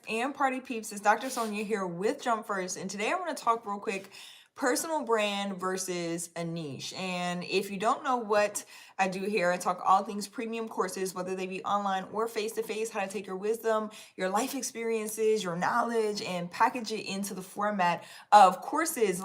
and party peeps. It's Dr. Sonia here with Jump First, and today I want to talk real quick personal brand versus a niche. And if you don't know what I do here, I talk all things premium courses, whether they be online or face to face, how to take your wisdom, your life experiences, your knowledge, and package it into the format of courses,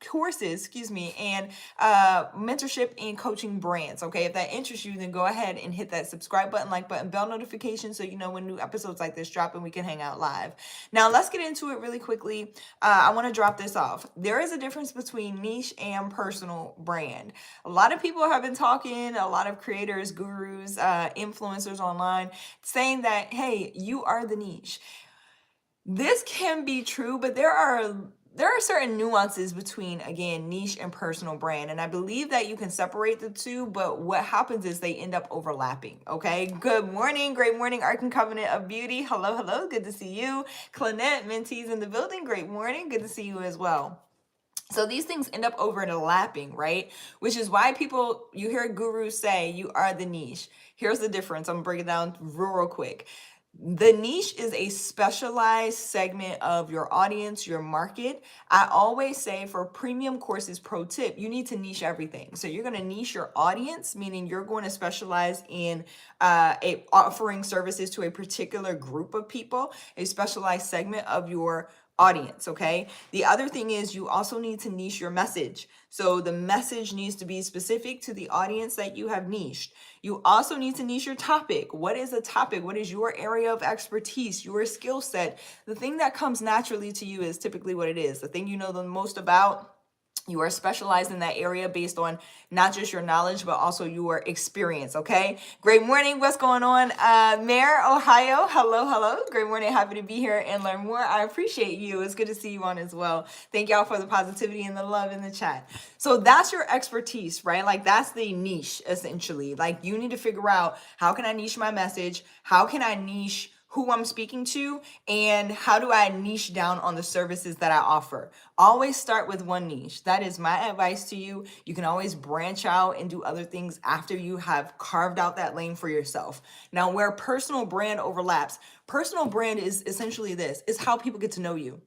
courses, and mentorship and coaching brands. Okay, if that interests you, then go ahead and hit that subscribe button, like button, bell notification, so you know when new episodes like this drop and we can hang out live. Now let's get into it really quickly. I want to drop this off. There is a difference between niche and personal brand. A lot of people have been talking, a lot of creators, gurus, influencers online saying that, hey, you are the niche. This can be true, but there are certain nuances between, again, niche and personal brand, and I believe that you can separate the two, but what happens is they end up overlapping. Okay, good morning, great morning, Ark and Covenant of Beauty. Hello, good to see you. Clanette, mentees in the building, great morning, good to see you as well. So these things end up overlapping, right? Which is why you hear gurus say you are the niche. Here's the difference. I'm gonna break it down real quick. The niche is a specialized segment of your audience, your market. I always say for premium courses, pro tip, you need to niche everything. So you're going to niche your audience, meaning you're going to specialize in offering services to a particular group of people, a specialized segment of your audience. Okay. The other thing is you also need to niche your message. So the message needs to be specific to the audience that you have niched. You also need to niche your topic. What is a topic? What is your area of expertise, your skill set? The thing that comes naturally to you is typically what it is. The thing you know the most about. You are specialized in that area based on not just your knowledge, but also your experience, okay? Great morning. What's going on? Mayor, Ohio. Hello. Great morning. Happy to be here and learn more. I appreciate you. It's good to see you on as well. Thank y'all for the positivity and the love in the chat. So that's your expertise, right? Like that's the niche, essentially. Like you need to figure out, how can I niche my message? How can I niche who I'm speaking to, and how do I niche down on the services that I offer? Always start with one niche. That is my advice to you. You can always branch out and do other things after you have carved out that lane for yourself. Now, where personal brand overlaps, personal brand is essentially this. It's how people get to know you.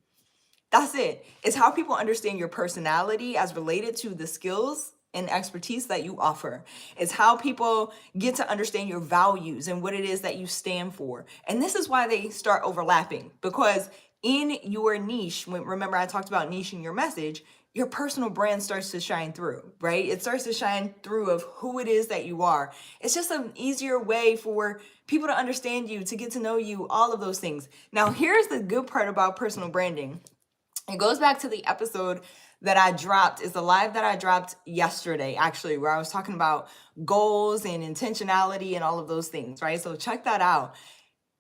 That's it. It's how people understand your personality as related to the skills and expertise that you offer. It's how people get to understand your values and what it is that you stand for. And this is why they start overlapping, because in your niche, remember I talked about niching your message, your personal brand starts to shine through, right? It starts to shine through of who it is that you are. It's just an easier way for people to understand you, to get to know you, all of those things. Now, here's the good part about personal branding. It goes back to the episode that I dropped. It's the live that I dropped yesterday, actually, where I was talking about goals and intentionality and all of those things, right? So check that out.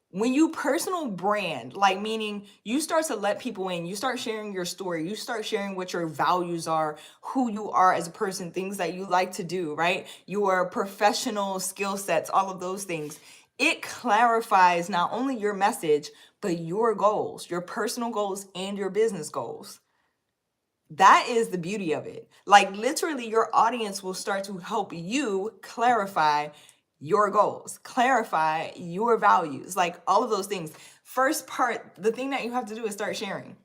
When you personal brand, like meaning you start to let people in, you start sharing your story, you start sharing what your values are, who you are as a person, things that you like to do, right? Your professional skill sets, all of those things. It clarifies not only your message, but your goals, your personal goals and your business goals. That is the beauty of it. Like literally your audience will start to help you clarify your goals, clarify your values, like all of those things. First part, the thing that you have to do is start sharing.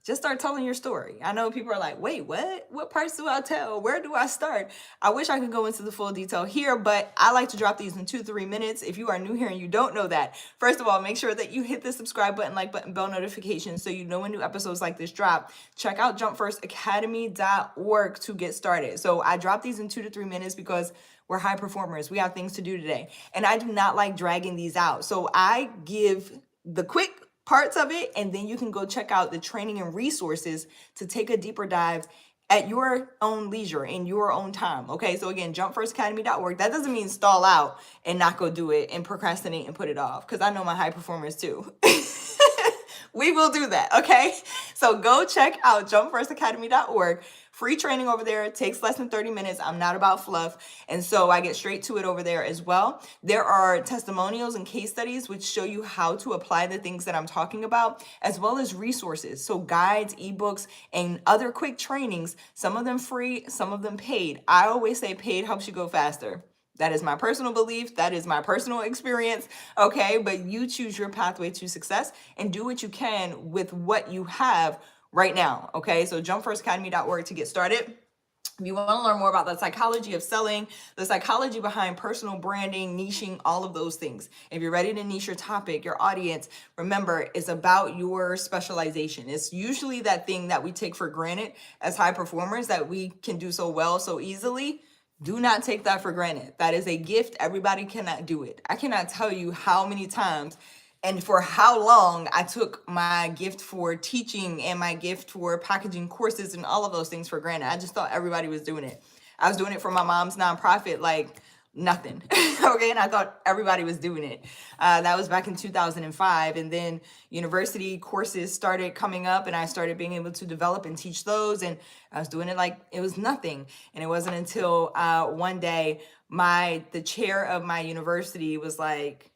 Just start telling your story. I know people are like, wait, what? What parts do I tell? Where do I start? I wish I could go into the full detail here, but I like to drop these in 2-3 minutes. If you are new here and you don't know that, first of all, make sure that you hit the subscribe button, like button, bell notification so you know when new episodes like this drop. Check out jumpfirstacademy.org to get started. So I drop these in 2 to 3 minutes because we're high performers. We have things to do today. And I do not like dragging these out. So I give the quick parts of it, and then you can go check out the training and resources to take a deeper dive at your own leisure in your own time. Okay, so again, jumpfirstacademy.org. That doesn't mean stall out and not go do it and procrastinate and put it off, because I know my high performers too. We will do that, okay? So go check out jumpfirstacademy.org. Free training over there. It takes less than 30 minutes. I'm not about fluff. And so I get straight to it over there as well. There are testimonials and case studies which show you how to apply the things that I'm talking about, as well as resources. So guides, ebooks, and other quick trainings, some of them free, some of them paid. I always say paid helps you go faster. That is my personal belief. That is my personal experience. Okay. But you choose your pathway to success and do what you can with what you have right now. Okay. So jumpfirstacademy.org to get started. If you want to learn more about the psychology of selling, the psychology behind personal branding, niching, all of those things. If you're ready to niche your topic, your audience, remember, it's about your specialization. It's usually that thing that we take for granted as high performers that we can do so well, so easily. Do not take that for granted. That is a gift. Everybody cannot do it. I cannot tell you how many times and for how long I took my gift for teaching and my gift for packaging courses and all of those things for granted. I just thought everybody was doing it. I was doing it for my mom's nonprofit like nothing. Okay, and I thought everybody was doing it. That was back in 2005. And then university courses started coming up and I started being able to develop and teach those. And I was doing it like it was nothing. And it wasn't until one day the chair of my university was like,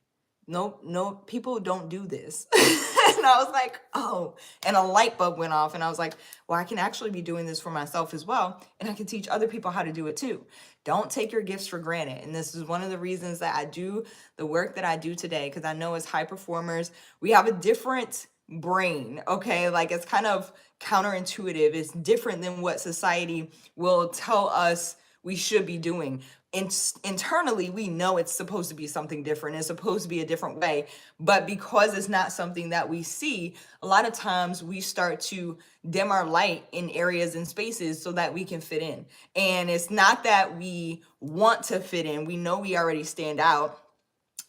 no, people don't do this. And I was like, oh, and a light bulb went off. And I was like, well, I can actually be doing this for myself as well. And I can teach other people how to do it too. Don't take your gifts for granted. And this is one of the reasons that I do the work that I do today, because I know as high performers, we have a different brain. Okay. Like it's kind of counterintuitive. It's different than what society will tell us we should be doing. Internally, we know it's supposed to be something different. It's supposed to be a different way. But because it's not something that we see, a lot of times we start to dim our light in areas and spaces so that we can fit in. And it's not that we want to fit in. We know we already stand out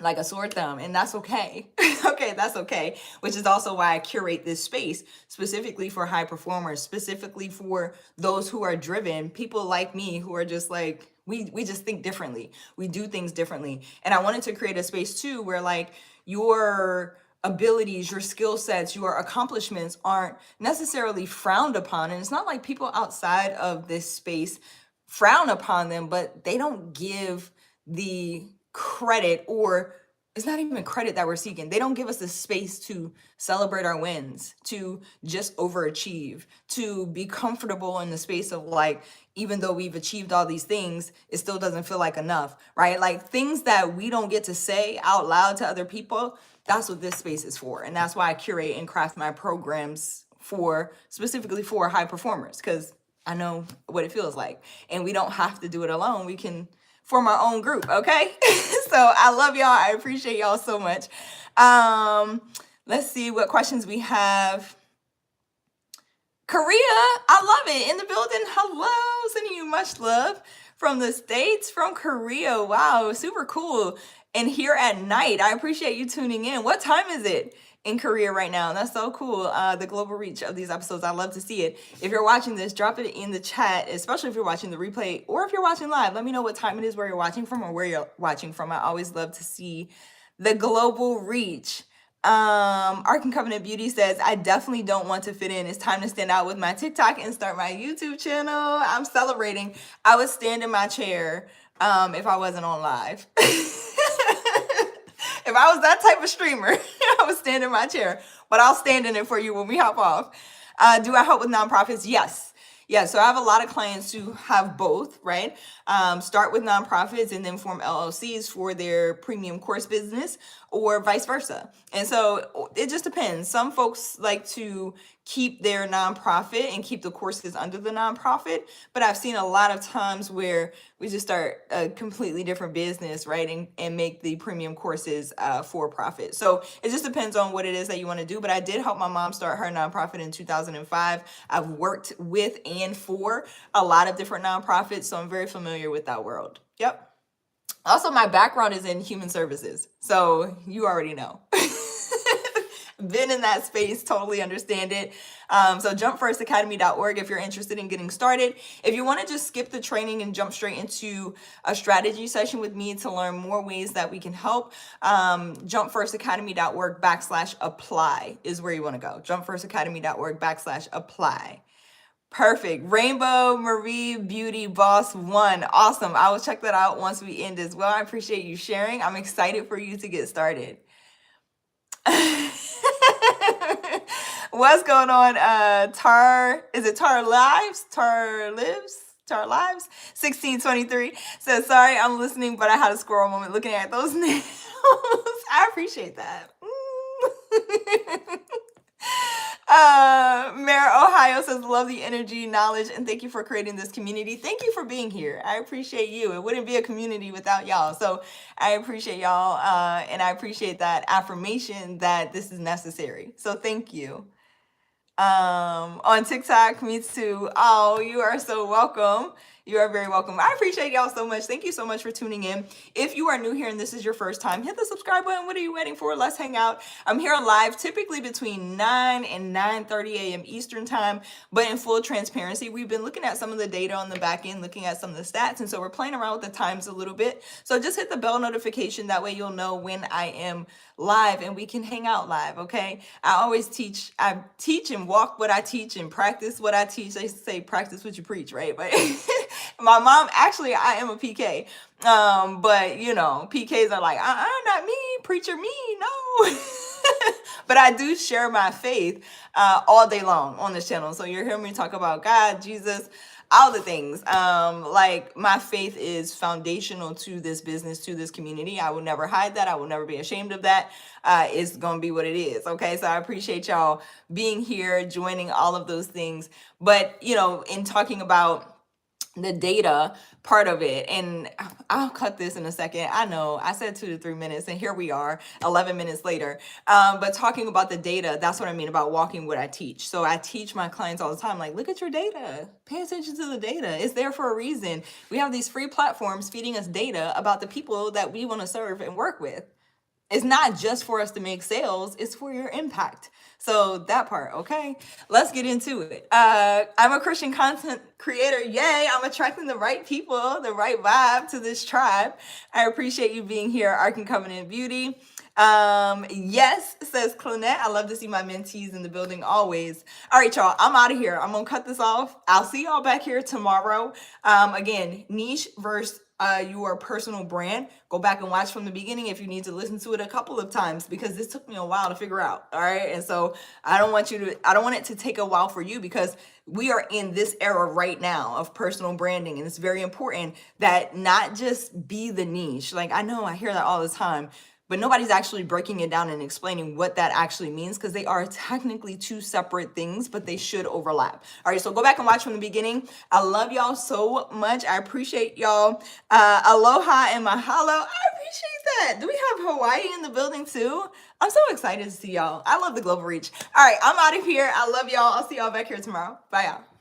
like a sore thumb, and that's okay. Okay, that's okay. Which is also why I curate this space specifically for high performers, specifically for those who are driven, people like me who are just like, we just think differently. We do things differently. And I wanted to create a space too where like your abilities, your skill sets, your accomplishments aren't necessarily frowned upon. And it's not like people outside of this space frown upon them, but they don't give the credit, or it's not even credit that we're seeking. They don't give us the space to celebrate our wins, to just overachieve, to be comfortable in the space of like, even though we've achieved all these things, it still doesn't feel like enough, right? Like things that we don't get to say out loud to other people, that's what this space is for. And that's why I curate and craft my programs for specifically for high performers, because I know what it feels like. And we don't have to do it alone. We can form our own group, okay? So I love y'all. I appreciate y'all so much. Let's see what questions we have. Korea, I love it. In the building. Hello. Sending you much love from the States, from Korea. Wow, super cool. And here at night, I appreciate you tuning in. What time is it in Korea right now? That's so cool. The global reach of these episodes. I love to see it. If you're watching this, drop it in the chat, especially if you're watching the replay or if you're watching live. Let me know what time it is, where you're watching from, or where you're watching from. I always love to see the global reach. Ark and Covenant Beauty says, I definitely don't want to fit in. It's time to stand out with my TikTok and start my YouTube channel. I'm celebrating. I would stand in my chair if I wasn't on live. If I was that type of streamer, I would stand in my chair, but I'll stand in it for you when we hop off. Do I help with nonprofits? Yes. Yeah, so I have a lot of clients who have both, right? Start with nonprofits and then form LLCs for their premium course business, or vice versa. And so it just depends. Some folks like to keep their nonprofit and keep the courses under the nonprofit, but I've seen a lot of times where we just start a completely different business, right? And make the premium courses for profit. So it just depends on what it is that you want to do. But I did help my mom start her nonprofit in 2005. I've worked with and for a lot of different nonprofits, so I'm very familiar with that world. Yep. Also, my background is in human services, so you already know. Been in that space, totally understand it. So jumpfirstacademy.org if you're interested in getting started. If you want to just skip the training and jump straight into a strategy session with me to learn more ways that we can help, jumpfirstacademy.org/apply is where you want to go. Jumpfirstacademy.org/apply. Perfect. Rainbow Marie Beauty Boss 1. Awesome. I will check that out once we end as well. I appreciate you sharing. I'm excited for you to get started. What's going on? Is it Tar Lives? Tar Lives? to our lives. 1623 says, sorry, I'm listening, but I had a squirrel moment looking at those nails. I appreciate that. Mayor Ohio says, love the energy, knowledge, and thank you for creating this community. Thank you for being here. I appreciate you. It wouldn't be a community without y'all. So I appreciate y'all, and I appreciate that affirmation that this is necessary. So thank you. On TikTok, me too. Oh, you are so welcome. You are very welcome. I appreciate y'all so much. Thank you so much for tuning in. If you are new here and this is your first time, hit the subscribe button. What are you waiting for? Let's hang out. I'm here live typically between 9 and 9:30 a.m. Eastern time, but in full transparency, we've been looking at some of the data on the back end, looking at some of the stats, and so we're playing around with the times a little bit. So just hit the bell notification. That way you'll know when I am live and we can hang out live, okay? I teach and walk what I teach and practice what I teach. They say practice what you preach, right? But my mom, actually, I am a PK. But you know, PKs are like, not me, preacher me, no. But I do share my faith all day long on this channel. So you're hearing me talk about God, Jesus, all the things. Like my faith is foundational to this business, to this community. I will never hide that. I will never be ashamed of that. It's going to be what it is. Okay. So I appreciate y'all being here, joining all of those things. But, you know, in talking about the data part of it, and I'll cut this in a second. I know I said 2 to 3 minutes and here we are 11 minutes later. But talking about the data, that's what I mean about walking what I teach. So I teach my clients all the time, like, look at your data, pay attention to the data. It's there for a reason. We have these free platforms feeding us data about the people that we want to serve and work with. It's not just for us to make sales, it's for your impact. So that part, okay? Let's get into it. I'm a Christian content creator. Yay, I'm attracting the right people, the right vibe to this tribe. I appreciate you being here, Ark and Covenant Beauty. Yes, says Clonette. I love to see my mentees in the building always. All right, y'all, I'm out of here. I'm gonna cut this off. I'll see y'all back here tomorrow. Again, niche versus your personal brand. Go back and watch from the beginning if you need to listen to it a couple of times, because this took me a while to figure out. All right. And so I don't want it to take a while for you, because we are in this era right now of personal branding. And it's very important that not just be the niche. Like, I know I hear that all the time, but nobody's actually breaking it down and explaining what that actually means, because they are technically two separate things, but they should overlap. All right, so go back and watch from the beginning. I love y'all so much. I appreciate y'all. Aloha and mahalo. I appreciate that. Do we have Hawaii in the building too? I'm so excited to see y'all. I love the global reach. All right, I'm out of here. I love y'all. I'll see y'all back here tomorrow. Bye, y'all.